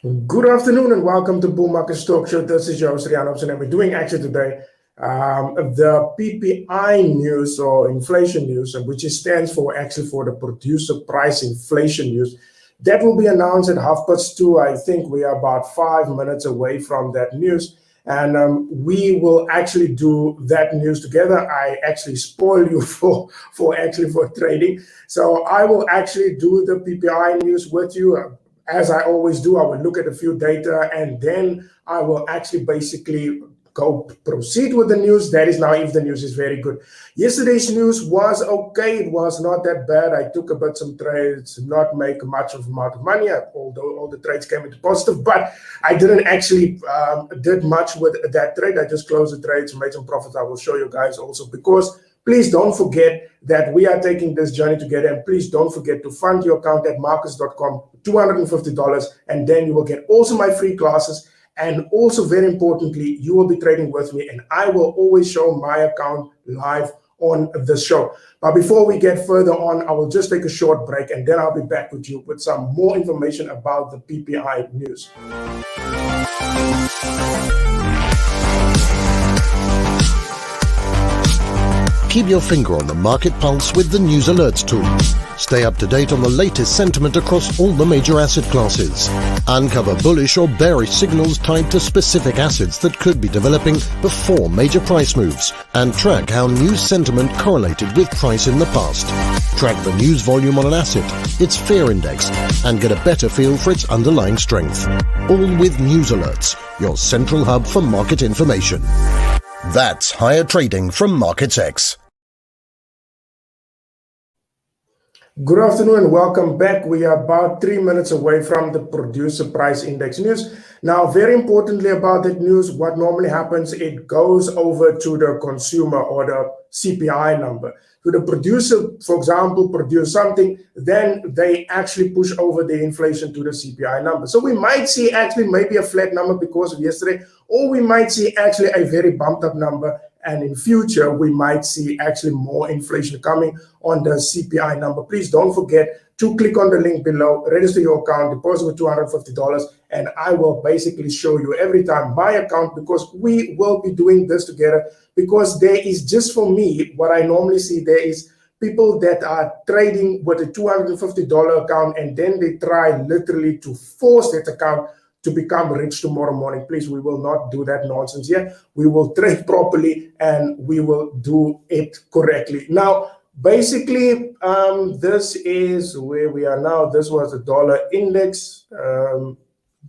Good afternoon and welcome to Bull Market Talk Show. This is your host, Rian, and we're doing actually today the PPI news or inflation news, which stands for actually for the producer price inflation news. That will be announced at 2:30. I think we are about 5 minutes away from that news. And we will actually do that news together. I actually spoil you for trading. So I will actually do the PPI news with you. As I always do, I will look at a few data and then I will actually basically proceed with the news. That is now if the news is very good. Yesterday's news was okay. It was not that bad. I took a bit some trades, not make much of amount of money, although all the trades came into positive, but I didn't actually did much with that trade. I just closed the trades, made some profits. I will show you guys also, because please don't forget that we are taking this journey together, and please don't forget to fund your account at marcus.com, $250, and then you will get also my free classes. And also, very importantly, you will be trading with me, and I will always show my account live on the show. But before we get further on, I will just take a short break, and then I'll be back with you with some more information about the PPI news. Keep your finger on the market pulse with the News Alerts tool. Stay up to date on the latest sentiment across all the major asset classes. Uncover bullish or bearish signals tied to specific assets that could be developing before major price moves, and track how news sentiment correlated with price in the past. Track the news volume on an asset, its fear index, and get a better feel for its underlying strength. All with News Alerts, your central hub for market information. That's higher trading from MarketsX. Good afternoon and welcome back. We are about 3 minutes away from the producer price index news. Now, very importantly about that news, what normally happens, it goes over to the consumer or the CPI number. So the producer, for example, produce something, then they actually push over the inflation to the CPI number. So we might see actually maybe a flat number because of yesterday, or we might see actually a very bumped up number. And in future, we might see actually more inflation coming on the CPI number. Please don't forget to click on the link below, register your account, deposit with $250, and I will basically show you every time my account, because we will be doing this together. Because there is, just for me, what I normally see, there is people that are trading with a $250 account, and then they try literally to force that account to become rich tomorrow morning. Please, we will not do that nonsense here. We will trade properly and we will do it correctly. Now, basically, this is where we are now. This was the dollar index.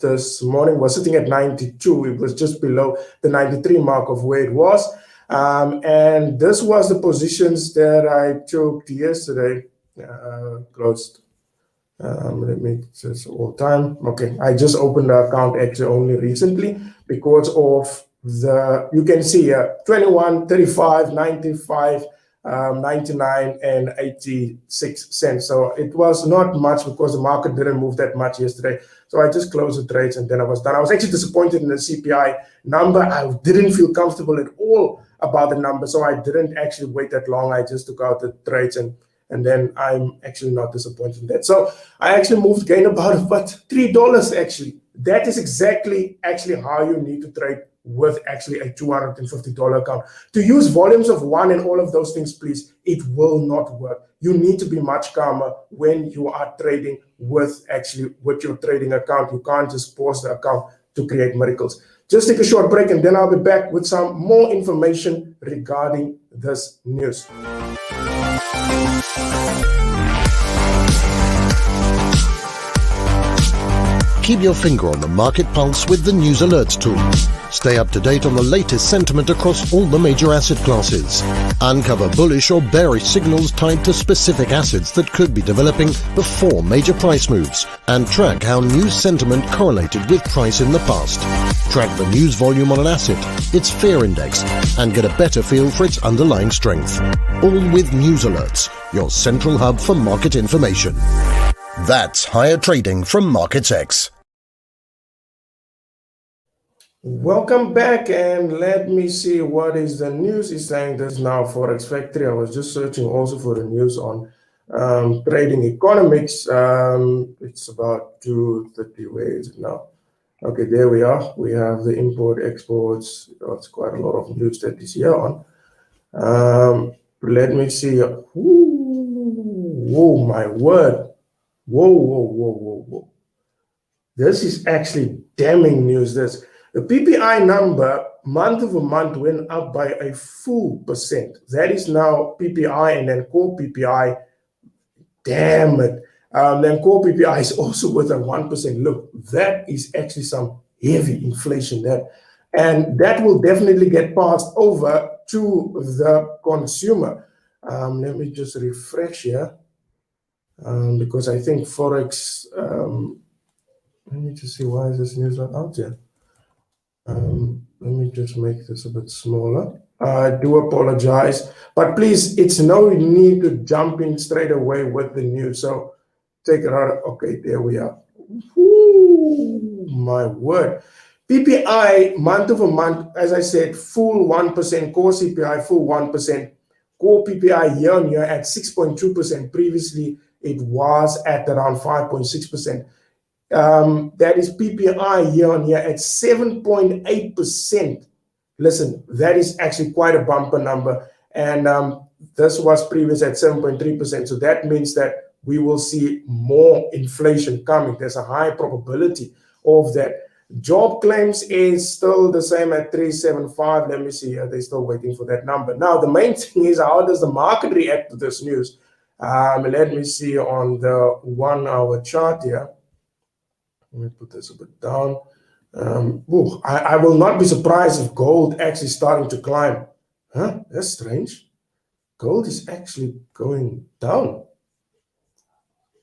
This morning was sitting at 92. It was just below the 93 mark of where it was. And this was the positions that I took yesterday, closed. Let me just all time. Okay, I just opened the account actually only recently because of the, you can see here, 21, 35, 95, 99, and 86 cents. So it was not much because the market didn't move that much yesterday. So I just closed the trades and then I was done. I was actually disappointed in the CPI number. I didn't feel comfortable at all about the number. So I didn't actually wait that long. I just took out the trades and then I'm actually not disappointed in that. So I actually moved gain about $3 actually. That is exactly actually how you need to trade with actually a $250 account. To use volumes of one and all of those things, please, it will not work. You need to be much calmer when you are trading with your trading account. You can't just pause the account to create miracles. Just take a short break and then I'll be back with some more information regarding this news. Keep your finger on the market pulse with the News Alerts tool. Stay up to date on the latest sentiment across all the major asset classes. Uncover bullish or bearish signals tied to specific assets that could be developing before major price moves, and track how news sentiment correlated with price in the past. Track the news volume on an asset, its fear index, and get a better feel for its underlying strength. All with News Alerts, your central hub for market information. That's higher trading from MarketsX. Welcome back, and let me see what is the news. Is saying this now Forex Factory. I was just searching also for the news on trading economics. It's about 2:30. Where is it now? Okay, there we are. We have the import exports. Oh, it's quite a lot of news that is here on. Let me see. Whoa, my word. Whoa. This is actually damning news. The PPI number month over month went up by a full percent. That is now PPI and then core PPI. Damn it. Then core PPI is also with a 1%. Look, that is actually some heavy inflation there. And that will definitely get passed over to the consumer. Let me just refresh here because I think Forex. Let me just see, why is this news not out yet? Let me just make this a bit smaller. I do apologize, but please, it's no need to jump in straight away with the news. So take it out. Okay, there we are. Ooh, my word. PPI month over month, as I said, full 1%, core CPI full 1%, core PPI year on year at 6.2%. Previously, it was at around 5.6%. That is PPI year on year at 7.8%. Listen, that is actually quite a bumper number. And this was previous at 7.3%. So that means that we will see more inflation coming. There's a high probability of that. Job claims is still the same at 375. Let me see. They're still waiting for that number. Now, the main thing is, how does the market react to this news? Let me see on the 1 hour chart here. Let me put this a bit down. I will not be surprised if gold actually starting to climb. Huh? That's strange. Gold is actually going down.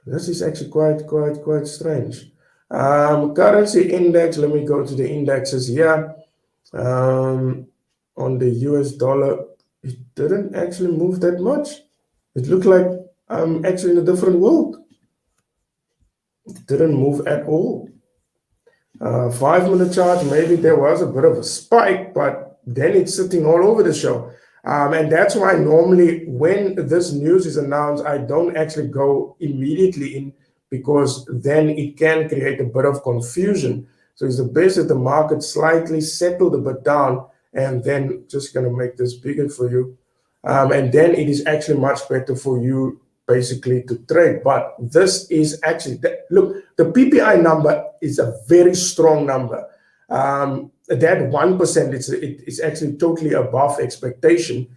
This is actually quite strange. Currency index. Let me go to the indexes here. On the US dollar, it didn't actually move that much. It looked like I'm actually in a different world. It didn't move at all. 5-minute chart, maybe there was a bit of a spike, but then it's sitting all over the show. And that's why normally when this news is announced, I don't actually go immediately in, because then it can create a bit of confusion. So it's the best that the market slightly settled a bit down, and then just going to make this bigger for you. And then it is actually much better for you basically to trade. But this is actually, look, the PPI number is a very strong number. That 1% it's actually totally above expectation.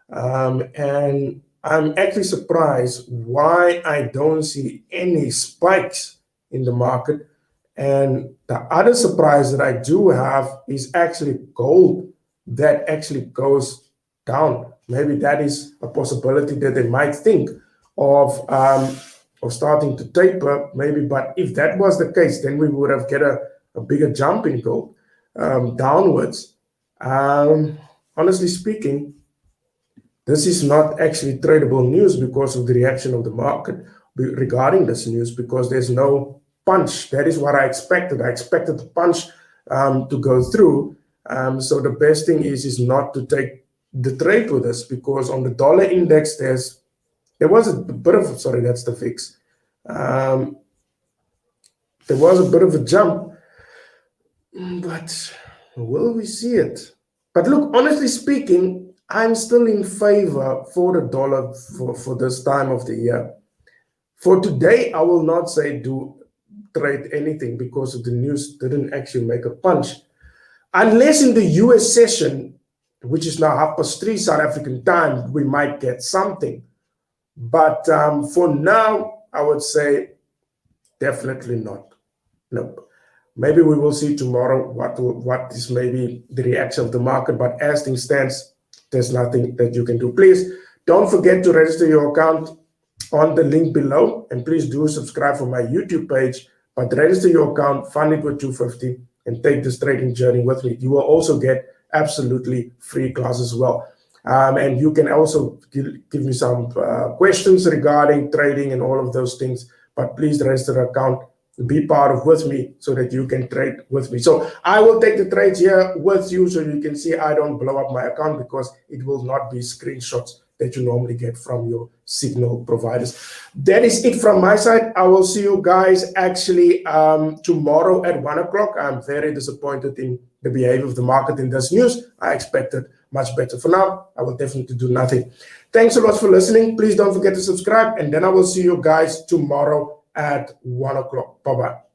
And I'm actually surprised why I don't see any spikes in the market. And the other surprise that I do have is actually gold that actually goes down. Maybe that is a possibility that they might think of starting to taper, maybe. But if that was the case, then we would have get a bigger jump in gold downwards. Honestly speaking, this is not actually tradable news because of the reaction of the market regarding this news, because there's no punch. That is what I expected. I expected the punch to go through. So the best thing is not to take the trade with us, because on the dollar index, there was a bit of, sorry, that's the fix. There was a bit of a jump, but will we see it? But look, honestly speaking, I'm still in favor for the dollar for this time of the year. For today, I will not say do trade anything, because the news didn't actually make a punch. Unless in the US session, which is now 3:30 South African time, we might get something. But for now, I would say definitely not. No. Maybe we will see tomorrow what is maybe the reaction of the market. But as things stands, there's nothing that you can do. Please don't forget to register your account on the link below. And please do subscribe for my YouTube page. But register your account, fund it with 250, and take this trading journey with me. You will also get absolutely free class as well. And you can also give me some questions regarding trading and all of those things. But please register the account, be part of with me, so that you can trade with me. So I will take the trades here with you, so you can see I don't blow up my account, because it will not be screenshots that you normally get from your signal providers. That is it from my side. I will see you guys actually tomorrow at 1 o'clock. I'm very disappointed in the behavior of the market in this news. I expected much better. For now, I will definitely do nothing. Thanks a lot for listening. Please don't forget to subscribe, and then I will see you guys tomorrow at 1 o'clock. Bye-bye.